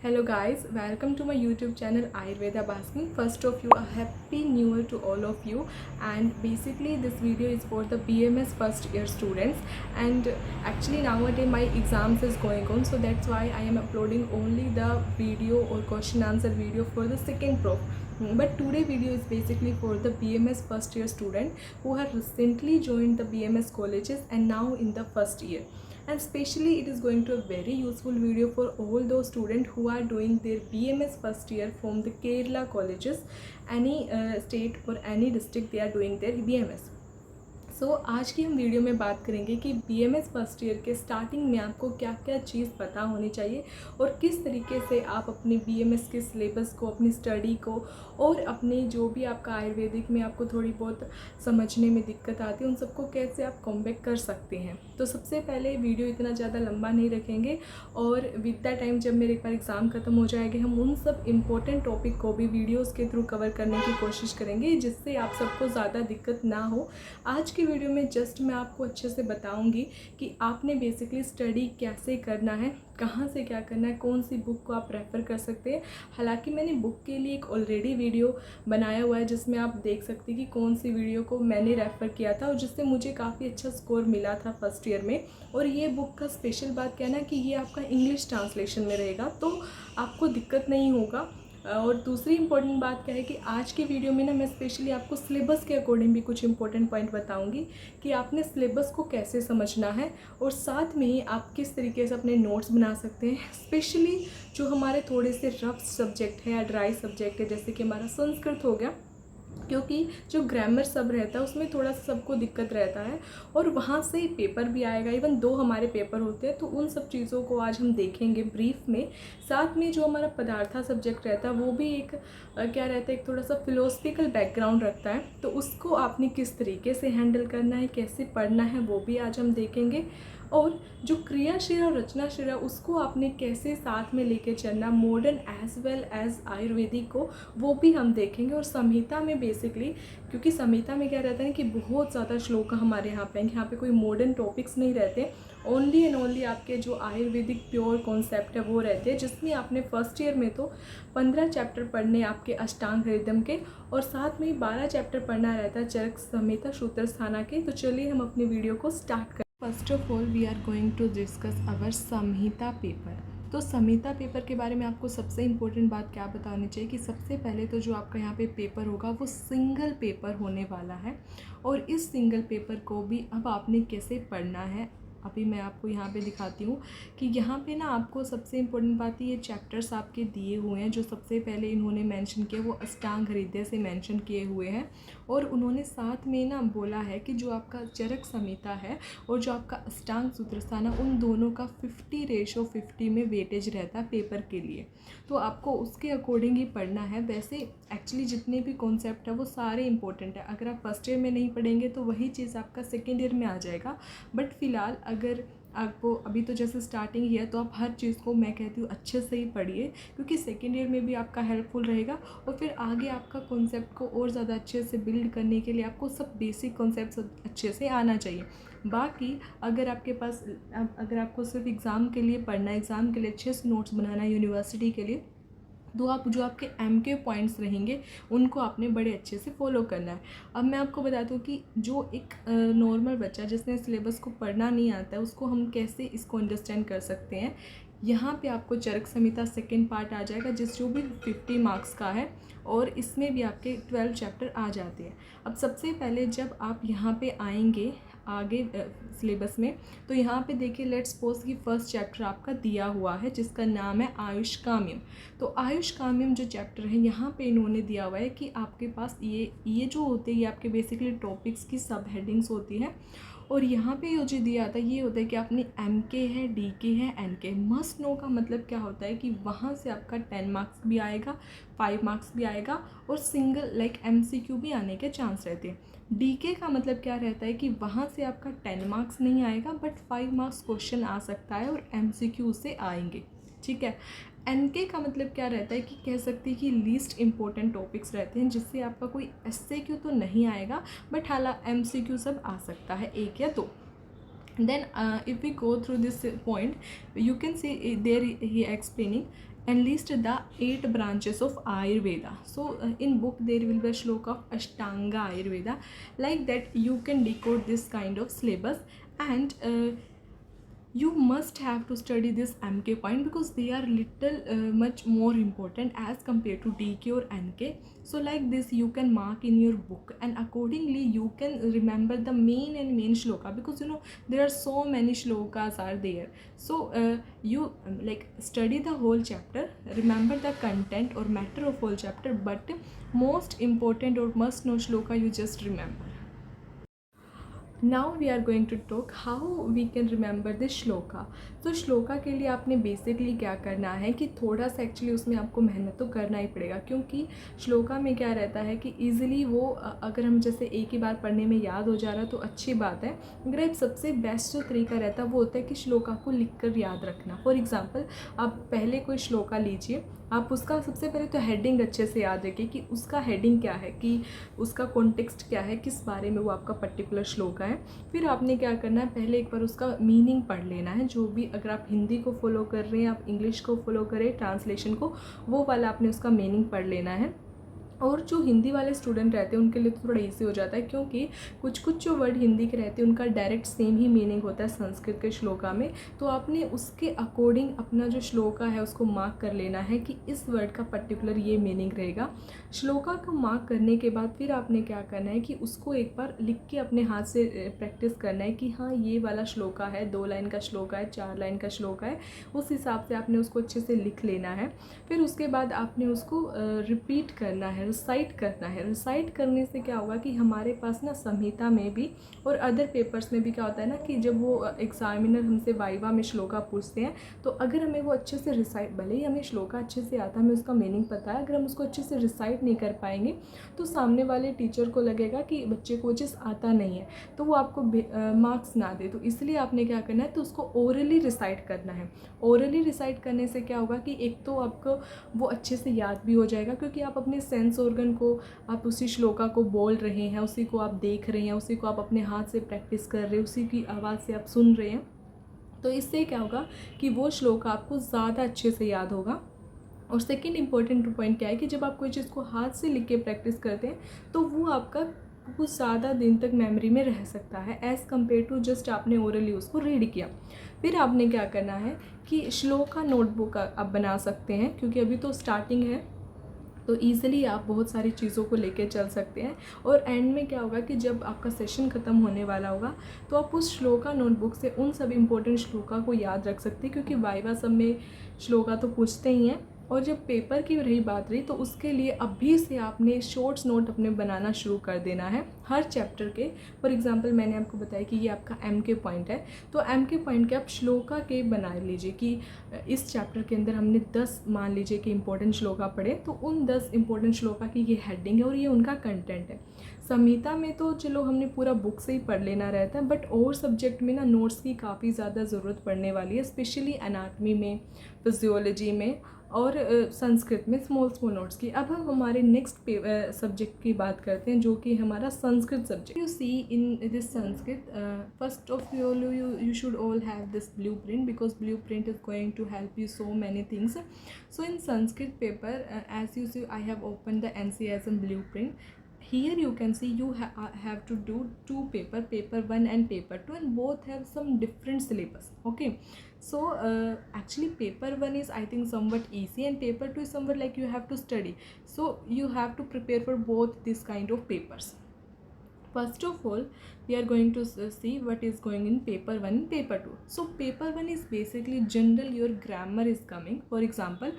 Hello guys, welcome to my YouTube channel Ayurveda Basking. First of you, a happy new year to all of you. And basically this video is for the BMS first year students, and actually nowadays my exams is going on, so that's why I am uploading only the video or question answer video for the second prof. But today video is basically for the BMS first year student who have recently joined the BMS colleges and now in the first year. And especially it is going to a very useful video for all those students who are doing their BMS first year from the Kerala colleges, any state or any district they are doing their BMS. आज की हम video में बात करेंगे कि BMS first year के starting में आपको क्या क्या चीज़ पता होनी चाहिए और किस तरीके से आप अपने BMS के सिलेबस को, अपनी स्टडी को और अपने जो भी आपका आयुर्वेदिक में आपको थोड़ी बहुत समझने में दिक्कत आती है उन सबको कैसे आप कॉम्बैक कर सकते हैं। तो सबसे पहले वीडियो इतना ज़्यादा लंबा नहीं रखेंगे और विद द टाइम जब मेरे एक बार एग्ज़ाम ख़त्म हो जाएगी हम उन सब इम्पोर्टेंट टॉपिक को भी वीडियोज़ के थ्रू कवर करने की कोशिश करेंगे जिससे आप सबको ज़्यादा दिक्कत ना हो। आज की वीडियो में जस्ट मैं आपको अच्छे से बताऊंगी कि आपने बेसिकली स्टडी कैसे करना है, कहाँ से क्या करना है, कौन सी बुक को आप रेफ़र कर सकते हैं। हालांकि मैंने बुक के लिए एक ऑलरेडी वीडियो बनाया हुआ है जिसमें आप देख सकते हैं कि कौन सी वीडियो को मैंने रेफ़र किया था और जिससे मुझे काफ़ी अच्छा स्कोर मिला था फर्स्ट ईयर में। और ये बुक का स्पेशल बात क्या है ना कि ये आपका इंग्लिश ट्रांसलेशन में रहेगा, तो आपको दिक्कत नहीं होगा। और दूसरी इंपॉर्टेंट बात क्या है कि आज की वीडियो में ना मैं स्पेशली आपको सिलेबस के अकॉर्डिंग भी कुछ इंपॉर्टेंट पॉइंट बताऊंगी कि आपने सिलेबस को कैसे समझना है और साथ में ही आप किस तरीके से अपने नोट्स बना सकते हैं। स्पेशली जो हमारे थोड़े से रफ सब्जेक्ट है या ड्राई सब्जेक्ट है जैसे कि हमारा संस्कृत हो गया, क्योंकि जो ग्रामर सब रहता है उसमें थोड़ा सा सबको दिक्कत रहता है और वहाँ से पेपर भी आएगा। इवन 2 हमारे पेपर होते हैं, तो उन सब चीज़ों को आज हम देखेंगे ब्रीफ में। साथ में जो हमारा पदार्था सब्जेक्ट रहता है वो भी एक क्या रहता है, एक थोड़ा सा फिलोसफिकल बैकग्राउंड रखता है, तो उसको आपने किस तरीके से हैंडल करना है, कैसे पढ़ना है, वो भी आज हम देखेंगे। और जो क्रियाशील और रचनाशील है उसको आपने कैसे साथ में लेके चलना, modern as well as Ayurvedic को, वो भी हम देखेंगे। और संहिता में बेसिकली, क्योंकि संहिता में क्या रहता है कि बहुत ज़्यादा श्लोक हमारे यहाँ पे कोई मॉडर्न टॉपिक्स नहीं रहते, ओनली एंड ओनली आपके जो आयुर्वेदिक प्योर कॉन्सेप्ट है वो रहते हैं, जिसमें आपने फर्स्ट ईयर में तो 15 चैप्टर पढ़ने आपके अष्टांग हृदय के और साथ में 12 चैप्टर पढ़ना रहता है चरक संहिता सूत्रस्थाना के। तो चलिए हम अपनी वीडियो को स्टार्ट करें। First of all we are going to discuss our Samhita paper. तो संहिता पेपर के बारे में आपको सबसे इम्पोर्टेंट बात क्या बतानी चाहिए कि सबसे पहले तो जो आपका यहाँ पे पेपर होगा वो सिंगल पेपर होने वाला है। और इस सिंगल पेपर को भी अब आपने कैसे पढ़ना है अभी मैं आपको यहाँ पे दिखाती हूँ कि यहाँ पे ना आपको सबसे इम्पोर्टेंट बात ये चैप्टर्स आपके दिए हुए हैं। जो सबसे पहले इन्होंने मेंशन किया वो अष्टांग हृदय से मेंशन किए हुए हैं और उन्होंने साथ में ना बोला है कि जो आपका चरक संहिता है और जो आपका अष्टांग सूत्रस्थाना, उन दोनों का 50:50 में वेटेज रहता है पेपर के लिए, तो आपको उसके अकॉर्डिंग ही पढ़ना है। वैसे एक्चुअली जितने भी कॉन्सेप्ट है वो सारे इंपॉर्टेंट है, अगर आप फर्स्ट ईयर में नहीं पढ़ेंगे तो वही चीज़ आपका सेकेंड ईयर में आ जाएगा। बट फिलहाल अगर आपको अभी तो जैसे स्टार्टिंग ही है तो आप हर चीज़ को मैं कहती हूँ अच्छे से ही पढ़िए, क्योंकि सेकेंड ईयर में भी आपका हेल्पफुल रहेगा और फिर आगे आपका कॉन्सेप्ट को और ज़्यादा अच्छे से बिल्ड करने के लिए आपको सब बेसिक कॉन्सेप्ट अच्छे से आना चाहिए। बाकी अगर आपके पास अगर आपको सिर्फ एग्ज़ाम के लिए पढ़ना है, एग्ज़ाम के लिए अच्छे से नोट्स बनाना है यूनिवर्सिटी के लिए, तो आप जो आपके MK पॉइंट्स रहेंगे उनको आपने बड़े अच्छे से फॉलो करना है। अब मैं आपको बता दूं कि जो एक नॉर्मल बच्चा जिसने सिलेबस को पढ़ना नहीं आता है उसको हम कैसे इसको अंडरस्टैंड कर सकते हैं। यहाँ पे आपको चरक संहिता सेकेंड पार्ट आ जाएगा जो भी 50 मार्क्स का है और इसमें भी आपके 12 चैप्टर आ जाते हैं। अब सबसे पहले जब आप यहाँ पे आएंगे आगे सिलेबस में, तो यहाँ पे देखिए लेट्स सपोज कि फर्स्ट चैप्टर आपका दिया हुआ है जिसका नाम है आयुष काम्यम। तो आयुष काम्यम जो चैप्टर है यहाँ पे इन्होंने दिया हुआ है कि आपके पास ये जो होते हैं ये आपके बेसिकली टॉपिक्स की सब हेडिंग्स होती हैं। और यहाँ पे जो दिया आता है ये होता है कि अपनी MK है, DK है, NK। मस्ट नो का मतलब क्या होता है कि वहाँ से आपका 10 मार्क्स भी आएगा, 5 मार्क्स भी आएगा और सिंगल लाइक MCQ भी आने के चांस रहते हैं। DK का मतलब क्या रहता है कि वहाँ से आपका 10 मार्क्स नहीं आएगा बट 5 मार्क्स क्वेश्चन आ सकता है और MCQ से आएंगे, ठीक है। NK का मतलब क्या रहता है कि कह सकते हैं कि लीस्ट इंपॉर्टेंट टॉपिक्स रहते हैं जिससे आपका कोई SAQ तो नहीं आएगा बट हालांकि MCQ सब आ सकता है 1 या 2। Then if we go through this point, you can see there he explaining and list the 8 branches of Ayurveda. So in book there will be a shloka of Ashtanga Ayurveda. Like that you can decode this kind of syllabus. And you must have to study this MK point because they are little much more important as compared to DK or NK. So like this you can mark in your book, and accordingly you can remember the main shloka, because you know there are so many shlokas are there. So you like study the whole chapter, remember the content or matter of whole chapter, but most important or must know shloka you just remember. Now we are going to talk how we can remember this shloka. तो श्लोका के लिए आपने basically क्या करना है कि थोड़ा सा एक्चुअली उसमें आपको मेहनत तो करना ही पड़ेगा, क्योंकि श्लोका में क्या रहता है कि ईजिली वो अगर हम जैसे एक ही बार पढ़ने में याद हो जा रहा तो अच्छी बात है, मगर एक सबसे बेस्ट जो तरीका रहता है वो होता है कि श्लोका को लिख कर याद रखना. फॉर एग्ज़ाम्पल आप पहले कोई श्लोका लीजिए, आप उसका सबसे पहले तो हेडिंग अच्छे से याद रखिए कि उसका हेडिंग क्या है, कि उसका कॉन्टेक्स्ट क्या है, किस बारे में वो आपका पर्टिकुलर श्लोका है. फिर आपने क्या करना है, पहले एक बार उसका मीनिंग पढ़ लेना है. जो भी अगर आप हिंदी को फॉलो कर रहे हैं, आप इंग्लिश को फॉलो करें ट्रांसलेशन को, वो वाला आपने उसका मीनिंग पढ़ लेना है. और जो हिंदी वाले स्टूडेंट रहते हैं उनके लिए तो थोड़ा इजी हो जाता है, क्योंकि कुछ कुछ जो वर्ड हिंदी के रहते हैं उनका डायरेक्ट सेम ही मीनिंग होता है संस्कृत के श्लोका में. तो आपने उसके अकॉर्डिंग अपना जो श्लोका है उसको मार्क कर लेना है कि इस वर्ड का पर्टिकुलर ये मीनिंग रहेगा. श्लोका को मार्क करने के बाद फिर आपने क्या करना है कि उसको एक बार लिख के अपने हाथ से प्रैक्टिस करना है कि हाँ ये वाला श्लोका है, 2 लाइन का श्लोका है, 4 लाइन का श्लोका है. उस हिसाब से आपने उसको अच्छे से लिख लेना है. फिर उसके बाद आपने उसको रिपीट करना है, रिसाइट करना है. रिसाइट करने से क्या होगा कि हमारे पास ना संहिता में भी और अदर पेपर्स में भी क्या होता है ना कि जब वो एग्जामिनर हमसे वाइवा में श्लोका पूछते हैं, तो अगर हमें वो अच्छे से रिसाइट, भले ही हमें श्लोका अच्छे से आता है, हमें उसका मीनिंग पता है, अगर हम उसको अच्छे से रिसाइट नहीं कर पाएंगे तो सामने वाले टीचर को लगेगा कि बच्चे को चीज़ आता नहीं है, तो वो आपको मार्क्स ना दे. तो इसलिए आपने क्या करना है, तो उसको ओरली रिसाइट करना है. ओरली रिसाइट करने से क्या होगा कि एक तो आपको वो अच्छे से याद भी हो जाएगा, क्योंकि आप अपने सेंस ऑर्गन को, आप उसी श्लोका को बोल रहे हैं, उसी को आप देख रहे हैं, उसी को आप अपने हाथ से प्रैक्टिस कर रहे हैं, उसी की आवाज़ से आप सुन रहे हैं. तो इससे क्या होगा कि वो श्लोका आपको ज़्यादा अच्छे से याद होगा. और सेकंड इम्पॉर्टेंट पॉइंट क्या है कि जब आप कोई चीज़ को हाथ से लिख के प्रैक्टिस करते हैं तो वो आपका कुछ ज़्यादा दिन तक मेमोरी में रह सकता है एज़ कम्पेयर टू जस्ट आपने ओरली उसको रीड किया. फिर आपने क्या करना है कि श्लोका नोटबुक आप बना सकते हैं, क्योंकि अभी तो स्टार्टिंग है तो ईज़िली आप बहुत सारी चीज़ों को लेके चल सकते हैं. और एंड में क्या होगा कि जब आपका सेशन ख़त्म होने वाला होगा तो आप उस श्लोका नोटबुक से उन सब इम्पोर्टेंट श्लोका को याद रख सकते हैं, क्योंकि वाइवा सब में श्लोका तो पूछते ही हैं. और जब पेपर की रही बात रही तो उसके लिए अभी से आपने शॉर्ट्स नोट अपने बनाना शुरू कर देना है हर चैप्टर के. फॉर एग्जांपल मैंने आपको बताया कि ये आपका MK पॉइंट है, तो MK पॉइंट के आप श्लोका के बना लीजिए कि इस चैप्टर के अंदर हमने 10 मान लीजिए कि इंपॉर्टेंट श्लोका पढ़े, तो उन 10 इंपॉर्टेंट श्लोका की ये हेडिंग है और ये उनका कंटेंट है. संहिता में तो चलो हमने पूरा बुक से ही पढ़ लेना रहता है, बट और सब्जेक्ट में ना नोट्स की काफ़ी ज़्यादा ज़रूरत पड़ने वाली है, स्पेशली एनाटमी में, फिजियोलॉजी में और संस्कृत में स्मॉल नोट्स की. अब हम हमारे नेक्स्ट सब्जेक्ट की बात करते हैं जो कि हमारा Sanskrit subject. You see in this Sanskrit, first of all you should all have this blueprint, because blueprint is going to help you so many things. So in Sanskrit paper, as you see, I have opened the NCSM blueprint. Here you can see you have to do 2 paper 1 and paper 2, and both have some different syllabus. Okay, so actually paper 1 is I think somewhat easy, and paper 2 is somewhat like you have to study. So you have to prepare for both this kind of papers. First of all, we are going to see what is going in paper 1 and paper 2. So paper 1 is basically general, your grammar is coming. For example,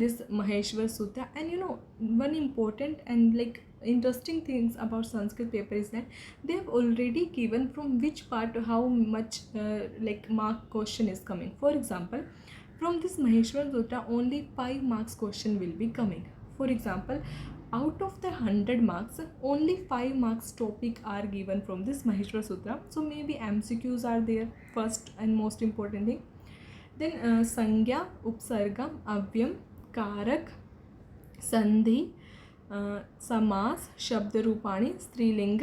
this Maheshwar Sutra, and you know one important and like interesting things about Sanskrit paper is that they have already given from which part how much like mark question is coming. For example, from this Maheshwar Sutra only 5 marks question will be coming. For example, out of the 100 marks, only 5 marks topic are given from this Maheshwar Sutra. So maybe MCQs are there, first and most important thing. Then Sangya, Upsarga, Avyam, Karak, Sandhi, समास, शब्द रूपाणी, स्त्रीलिंग,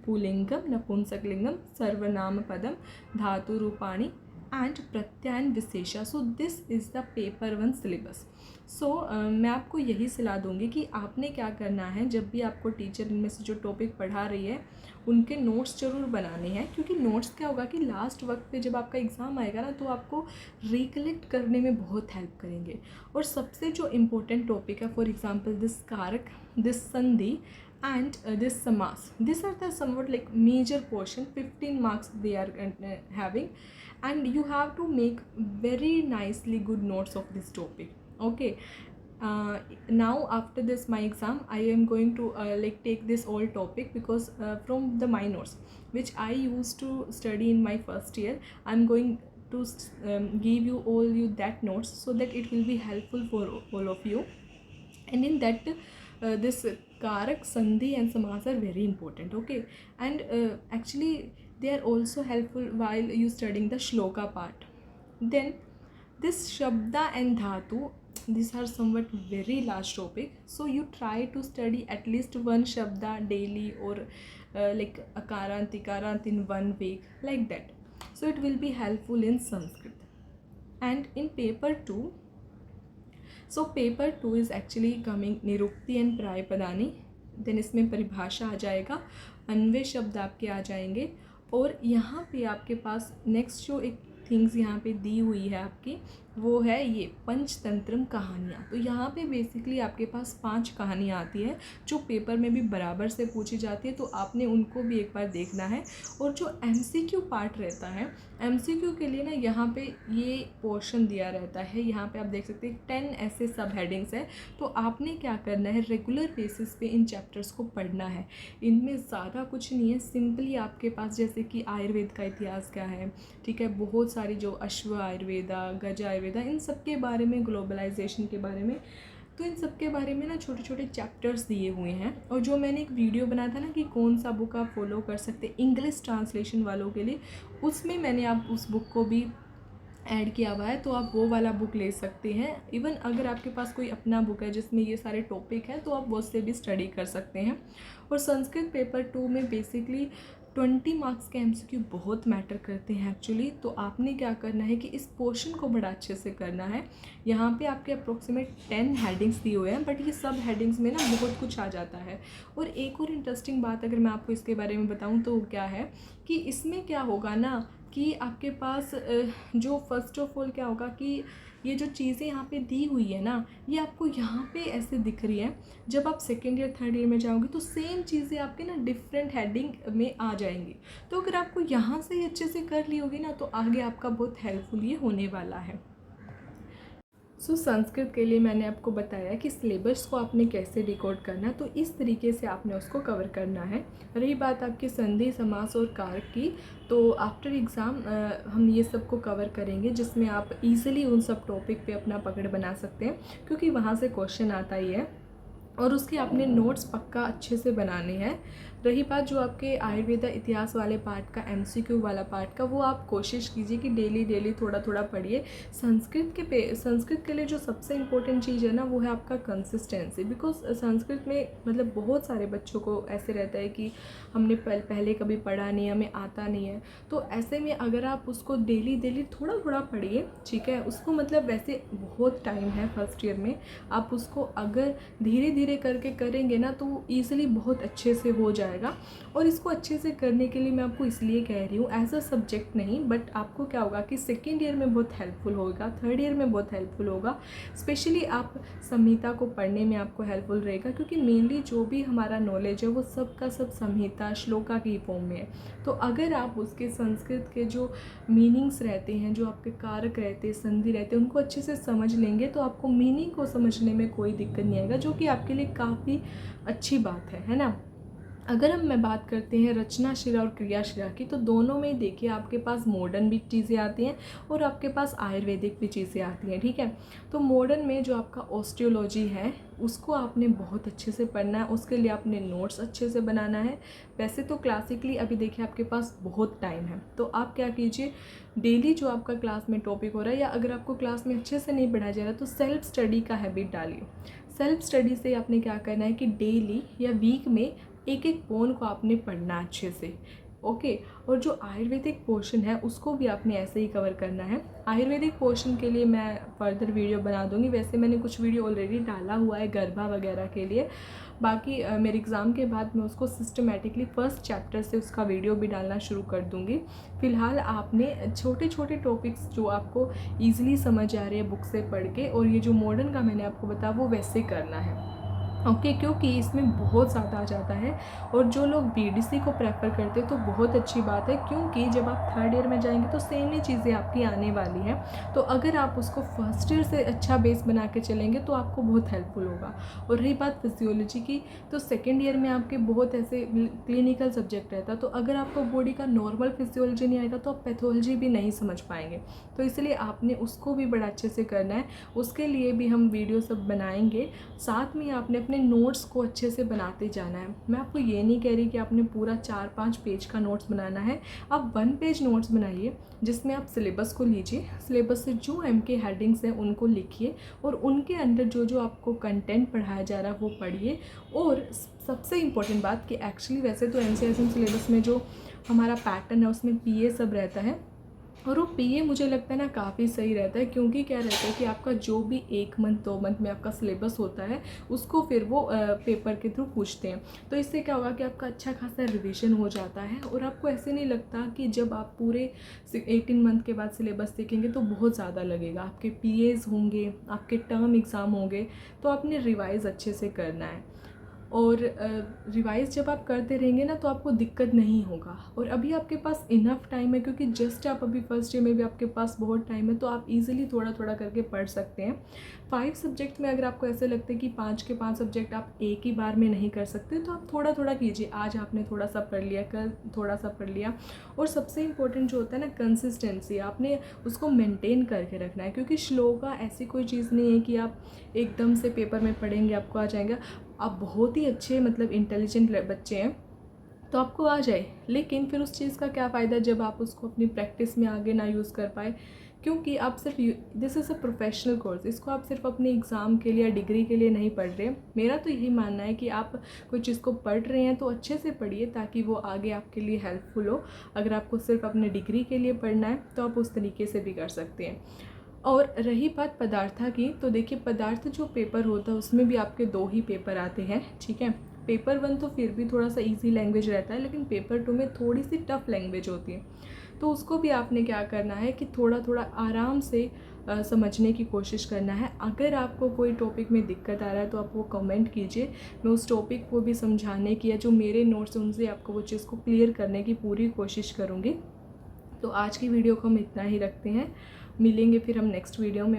पुल्लिंगम, नपुंसकलिंगम, सर्वनाम पदम, धातु रूपाणी, and प्रत्यायन विशेषा. So this is the paper 1 syllabus. So मैं आपको यही सलाह दूंगी कि आपने क्या करना है, जब भी आपको टीचर इनमें से जो टॉपिक पढ़ा रही है उनके नोट्स ज़रूर बनाने हैं, क्योंकि नोट्स क्या होगा कि लास्ट वक्त पे जब आपका एग्ज़ाम आएगा ना तो आपको रिकलेक्ट करने में बहुत हेल्प करेंगे. और सबसे जो इम्पोर्टेंट टॉपिक है, फॉर एग्जांपल दिस कारक, दिस संधि and this samas, these are the somewhat like major portion, 15 marks they are having, and you have to make very nicely good notes of this topic. Okay, now after this my exam I am going to like take this all topic, because from the my notes which I used to study in my first year, I'm going to give you all you that notes, so that it will be helpful for all of you. And in that this karak, sandhi and samas are very important. Okay, and actually they are also helpful while you studying the shloka part. Then this shabda and dhatu, these are somewhat very large topic, so you try to study at least one shabda daily, or like akarant ikarant in 1 week, like that. So it will be helpful in Sanskrit. And in paper 2, so paper 2 is actually coming निरुक्ति and प्राय पदानी. Then इसमें परिभाषा आ जाएगा, अन्वय शब्द आपके आ जाएंगे. और यहाँ पे आपके पास नेक्स्ट जो एक थिंग्स यहाँ पे दी हुई है आपकी, वो है ये पंचतंत्रम कहानियाँ. तो यहाँ पे बेसिकली आपके पास 5 कहानियाँ आती है जो पेपर में भी बराबर से पूछी जाती है, तो आपने उनको भी एक बार देखना है. और जो MCQ पार्ट रहता है, MCQ के लिए ना यहाँ पे ये पोर्शन दिया रहता है. यहाँ पे आप देख सकते हैं 10 ऐसे सब हेडिंग्स है. तो आपने क्या करना है, रेगुलर बेसिस पे इन चैप्टर्स को पढ़ना है. इनमें ज़्यादा कुछ नहीं है, सिंपली आपके पास जैसे कि आयुर्वेद का इतिहास क्या है, ठीक है, बहुत सारी जो अश्व आयुर्वेदा, गज आयुर्वेदा, इन सब के बारे में, ग्लोबलाइजेशन के बारे में, तो इन सब के बारे में ना छोटे छोटे चैप्टर्स दिए हुए हैं. और जो मैंने एक वीडियो बनाया था ना कि कौन सा बुक आप फॉलो कर सकते हैं इंग्लिश ट्रांसलेशन वालों के लिए, उसमें मैंने आप उस बुक को भी ऐड किया हुआ है, तो आप वो वाला बुक ले सकते हैं. इवन अगर आपके पास कोई अपना बुक है जिसमें ये सारे टॉपिक हैं, तो आप वो से भी स्टडी कर सकते हैं. और संस्कृत पेपर 2 में बेसिकली 20 मार्क्स के MCQ बहुत मैटर करते हैं एक्चुअली. तो आपने क्या करना है कि इस पोर्शन को बड़ा अच्छे से करना है. यहाँ पे आपके अप्रोक्सीमेट 10 हेडिंग्स दिए हुए हैं, बट ये सब हेडिंग्स में ना बहुत कुछ आ जाता है. और एक और इंटरेस्टिंग बात अगर मैं आपको इसके बारे में बताऊँ तो क्या है कि इसमें क्या होगा ना कि आपके पास जो फर्स्ट ऑफ ऑल क्या होगा कि ये जो चीज़ें यहाँ पे दी हुई है ना, ये आपको यहाँ पे ऐसे दिख रही है. जब आप सेकेंड ईयर थर्ड ईयर में जाओगे तो सेम चीज़ें आपके ना डिफरेंट हेडिंग में आ जाएंगी. तो अगर आपको यहाँ से अच्छे से कर ली होगी ना, तो आगे आपका बहुत हेल्पफुल ये होने वाला है. सो संस्कृत के लिए मैंने आपको बताया कि सिलेबस को आपने कैसे डिकोड करना, तो इस तरीके से आपने उसको कवर करना है. रही बात आपकी संधि, समास और कारक की, तो आफ्टर एग्ज़ाम हम ये सब को कवर करेंगे, जिसमें आप इजीली उन सब टॉपिक पे अपना पकड़ बना सकते हैं, क्योंकि वहाँ से क्वेश्चन आता ही है. और उसके आपने नोट्स पक्का अच्छे से बनाने हैं. रही बात जो आपके आयुर्वेदा इतिहास वाले पार्ट का, MCQ वाला पार्ट का, वो आप कोशिश कीजिए कि डेली थोड़ा थोड़ा पढ़िए. संस्कृत के लिए जो सबसे इम्पोर्टेंट चीज़ है ना, वो है आपका कंसिस्टेंसी. बिकॉज संस्कृत में मतलब बहुत सारे बच्चों को ऐसे रहता है कि हमने पहले कभी पढ़ा नहीं, हमें आता नहीं है. तो ऐसे में अगर आप उसको डेली थोड़ा थोड़ा पढ़िए, ठीक है, उसको मतलब वैसे बहुत टाइम है फर्स्ट ईयर में, आप उसको अगर धीरे धीरे करके करेंगे ना, तो ईजिली बहुत अच्छे से हो जाएगा. और इसको अच्छे से करने के लिए मैं आपको इसलिए कह रही हूँ, एज अ सब्जेक्ट नहीं, बट आपको क्या होगा कि सेकेंड ईयर में बहुत हेल्पफुल होगा, थर्ड ईयर में बहुत हेल्पफुल होगा. स्पेशली आप संहिता को पढ़ने में आपको हेल्पफुल रहेगा, क्योंकि मेनली जो भी हमारा नॉलेज है वो सब का सब संहिता श्लोका की फॉर्म में है. तो अगर आप उसके संस्कृत के जो मीनिंग्स रहते हैं, जो आपके कारक रहते हैं, संधि रहते हैं, उनको अच्छे से समझ लेंगे, तो आपको मीनिंग को समझने में कोई दिक्कत नहीं आएगा, जो कि आपके लिए काफ़ी अच्छी बात है ना. अगर मैं बात करते हैं रचनाशिला और क्रियाशिला की, तो दोनों में देखिए आपके पास मॉडर्न भी चीज़ें आती हैं और आपके पास आयुर्वेदिक भी चीज़ें आती हैं, ठीक है. तो मॉडर्न में जो आपका ऑस्टियोलॉजी है, उसको आपने बहुत अच्छे से पढ़ना है. उसके लिए आपने नोट्स अच्छे से बनाना है. वैसे तो क्लासिकली अभी देखिए आपके पास बहुत टाइम है, तो आप क्या कीजिए, डेली जो आपका क्लास में टॉपिक हो रहा है, या अगर आपको क्लास में अच्छे से नहीं पढ़ाया जा रहा, तो सेल्फ स्टडी का हैबिट डालिए. सेल्फ स्टडी से आपने क्या करना है कि डेली या वीक में एक पोन को आपने पढ़ना अच्छे से. ओके। और जो आयुर्वेदिक पोर्शन है उसको भी आपने ऐसे ही कवर करना है। आयुर्वेदिक पोर्शन के लिए मैं फर्दर वीडियो बना दूँगी, वैसे मैंने कुछ वीडियो ऑलरेडी डाला हुआ है गर्भा वगैरह के लिए। बाकी मेरे एग्ज़ाम के बाद मैं उसको सिस्टमेटिकली फर्स्ट चैप्टर से उसका वीडियो भी डालना शुरू कर दूँगी। फ़िलहाल आपने छोटे छोटे टॉपिक्स जो आपको ईज़िली समझ आ रहे हैं बुक से पढ़ के, और ये जो मॉडर्न का मैंने आपको बताया वो वैसे करना है, ओके। क्योंकि इसमें बहुत ज़्यादा आ जाता है, और जो लोग बीडीसी को प्रेफर करते हैं तो बहुत अच्छी बात है, क्योंकि जब आप थर्ड ईयर में जाएंगे तो सेम ही चीज़ें आपकी आने वाली हैं। तो अगर आप उसको फर्स्ट ईयर से अच्छा बेस बना के चलेंगे तो आपको बहुत हेल्पफुल होगा। और रही बात फिजियोलॉजी की, तो सेकेंड ईयर में आपके बहुत ऐसे क्लिनिकल सब्जेक्ट रहता है, तो अगर आपको बॉडी का नॉर्मल फिजियोलॉजी नहीं आएगा तो आप पैथोलॉजी भी नहीं समझ पाएंगे। तो इसलिए आपने उसको भी बड़ा अच्छे से करना है, उसके लिए भी हम वीडियो सब बनाएंगे। साथ में आपने अपने नोट्स को अच्छे से बनाते जाना है। मैं आपको ये नहीं कह रही कि आपने पूरा 4-5 पेज का नोट्स बनाना है, आप 1 पेज नोट्स बनाइए जिसमें आप सिलेबस को लीजिए, सिलेबस से जो एमके हेडिंग्स हैं उनको लिखिए, और उनके अंदर जो जो आपको कंटेंट पढ़ाया जा रहा है वो पढ़िए। और सबसे इम्पोर्टेंट बात कि एक्चुअली वैसे तो एनसीईआरटी सिलेबस में जो हमारा पैटर्न है उसमें पीए सब रहता है, और वो पीए मुझे लगता है ना काफ़ी सही रहता है, क्योंकि क्या रहता है कि आपका जो भी 1 मंथ 2 मंथ में आपका सिलेबस होता है उसको फिर वो पेपर के थ्रू पूछते हैं। तो इससे क्या होगा कि आपका अच्छा खासा रिवीजन हो जाता है, और आपको ऐसे नहीं लगता कि जब आप पूरे 18 मंथ के बाद सिलेबस देखेंगे तो बहुत ज़्यादा लगेगा। आपके पीएज होंगे, आपके टर्म एग्ज़ाम होंगे, तो आपने रिवाइज़ अच्छे से करना है। और रिवाइज़ जब आप करते रहेंगे ना तो आपको दिक्कत नहीं होगा। और अभी आपके पास इनफ टाइम है, क्योंकि जस्ट आप अभी फर्स्ट ईयर में भी आपके पास बहुत टाइम है, तो आप इजीली थोड़ा थोड़ा करके पढ़ सकते हैं। 5 सब्जेक्ट में अगर आपको ऐसे लगता है कि 5 के 5 सब्जेक्ट आप एक ही बार में नहीं कर सकते, तो आप थोड़ा थोड़ा कीजिए। आज आपने थोड़ा सा पढ़ लिया, कल थोड़ा सा पढ़ लिया। और सबसे इम्पोर्टेंट जो होता है ना कंसिस्टेंसी, आपने उसको मेंटेन करके रखना है, क्योंकि श्लोका ऐसी कोई चीज़ नहीं है कि आप एकदम से पेपर में पढ़ेंगे आपको आ जाएगा। आप बहुत ही अच्छे मतलब इंटेलिजेंट बच्चे हैं तो आपको आ जाए, लेकिन फिर उस चीज़ का क्या फ़ायदा जब आप उसको अपनी प्रैक्टिस में आगे ना यूज़ कर पाए। क्योंकि आप सिर्फ this is a professional course, इसको आप सिर्फ अपने एग्ज़ाम के लिए या डिग्री के लिए नहीं पढ़ रहे। मेरा तो यही मानना है कि आप कोई चीज़ को पढ़ रहे हैं तो अच्छे से पढ़िए, ताकि वो आगे आपके लिए हेल्पफुल हो। अगर आपको सिर्फ अपने डिग्री के लिए पढ़ना है तो आप उस तरीके से भी कर सकते हैं। और रही बात पदार्था की, तो देखिए पदार्थ जो पेपर होता है उसमें भी आपके 2 ही पेपर आते हैं, ठीक है। पेपर 1 तो फिर भी थोड़ा सा इजी लैंग्वेज रहता है, लेकिन पेपर 2 में थोड़ी सी टफ लैंग्वेज होती है। तो उसको भी आपने क्या करना है कि थोड़ा थोड़ा आराम से समझने की कोशिश करना है। अगर आपको कोई टॉपिक में दिक्कत आ रहा है तो आप वो कमेंट कीजिए, मैं उस टॉपिक को भी समझाने की या जो मेरे नोट्स हैं उनसे आपको वो चीज़ को क्लियर करने की पूरी कोशिश करूँगी। तो आज की वीडियो को हम इतना ही रखते हैं, मिलेंगे फिर हम नेक्स्ट वीडियो में।